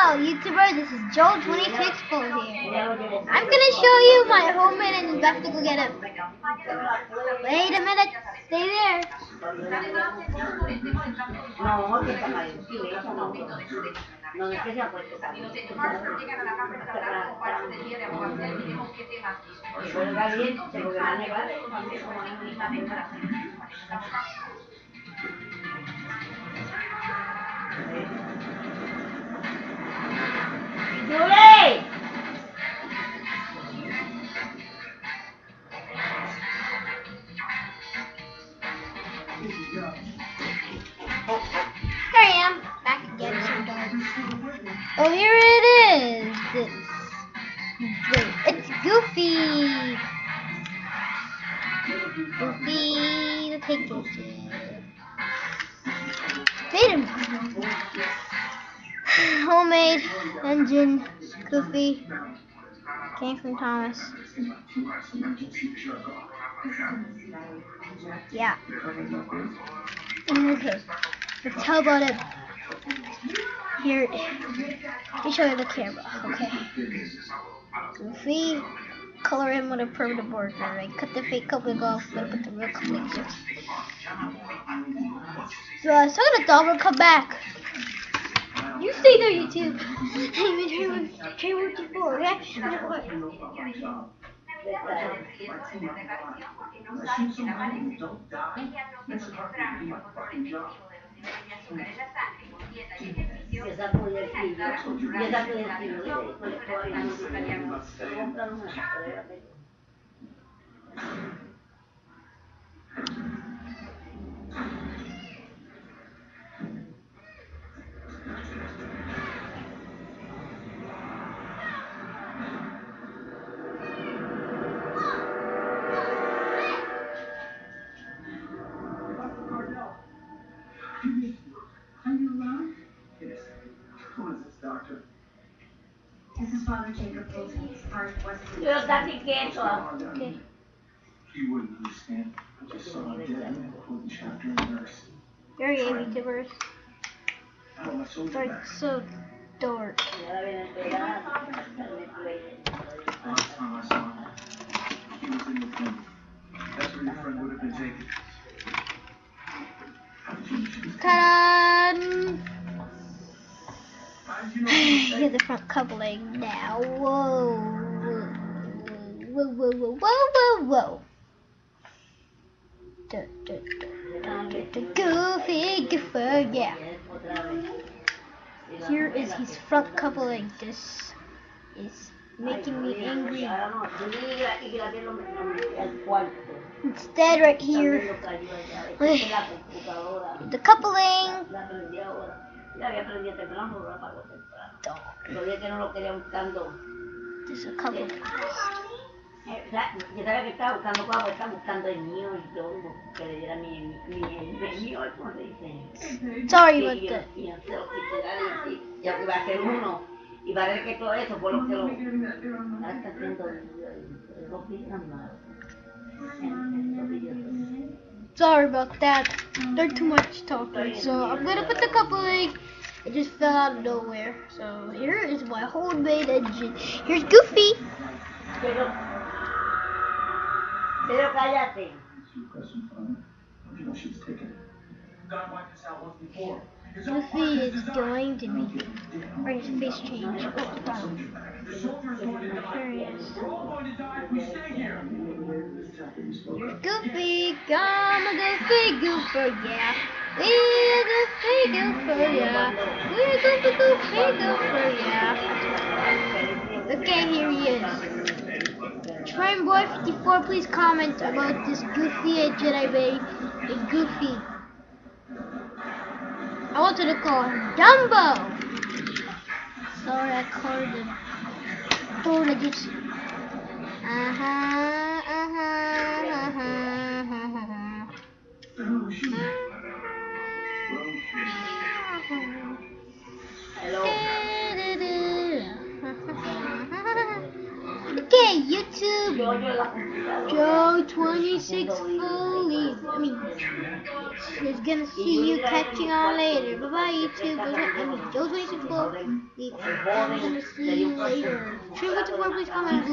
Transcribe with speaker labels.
Speaker 1: Hello, YouTuber. This is jo26ful here. I'm gonna show you my homemade and about to go get it. Wait a minute. Stay there.
Speaker 2: Julie!
Speaker 1: Here I am, back again. Oh, here it is. It's Goofy. Goofy the tank engine. Wait a minute. Homemade engine. Goofy. Came from Thomas. Yeah. Okay. Let's how about it? Here. Let me show you the camera. Okay. Goofy. Color him with a permanent border. Right? Cut the fake coupling off. Then put the real coupling here. So the dog will come back. You stay there, YouTube. jo26ful,
Speaker 3: This is Father Jacob Wilson's heart was
Speaker 2: Yo casi quieto.
Speaker 1: Okay.
Speaker 4: He wouldn't understand. I just saw him dead in the chapter in nurse.
Speaker 1: Very YouTubers.
Speaker 4: How am I so
Speaker 1: Like so dark.
Speaker 4: Last time I saw him, he was in the tent. That's where your friend would have been taken. How did you know she was
Speaker 1: Ta-da!
Speaker 4: How did you know she was
Speaker 1: Here's the front coupling now. Whoa. Whoa, whoa, whoa, whoa, whoa, whoa. Goofy, Gopher, yeah. Here is his front coupling. This is making me angry. Instead, right here, the coupling. There's a coupling.
Speaker 2: Yo sabía que estaba buscando guapo, está buscando el mío y yo que le diera mi mío, ¿cómo se dice?
Speaker 1: Sorry about that.
Speaker 2: Y ya iba a hacer uno y parece que todo eso fue lo que lo está haciendo los días más.
Speaker 1: Sorry about that. They're too much talking. So I'm gonna put the coupling. It just fell out of nowhere. So here is my homemade engine. Here's Goofy.
Speaker 2: Pero cállate.
Speaker 4: You know she was taken. God wiped this out once before.
Speaker 1: Goofy is going to be or his face change. Oh, down. There he is.
Speaker 4: We're all going to die if we stay here.
Speaker 1: Here's Goofy. Come on, Goofy Goofer, yeah. We're Goofy Goofer, yeah. We're Goofy Goofer, yeah. Okay, here he is. Trainboy54, please comment about this Goofy engine I made. It's Goofy. I wanted to call him Dumbo. Sorry, I called him Tornagus. Okay, YouTube. Jo26ful leave. Is gonna see you catching on later. Bye bye, YouTube. Jo26ful leave. I'm gonna see you later. 3 4 please comment.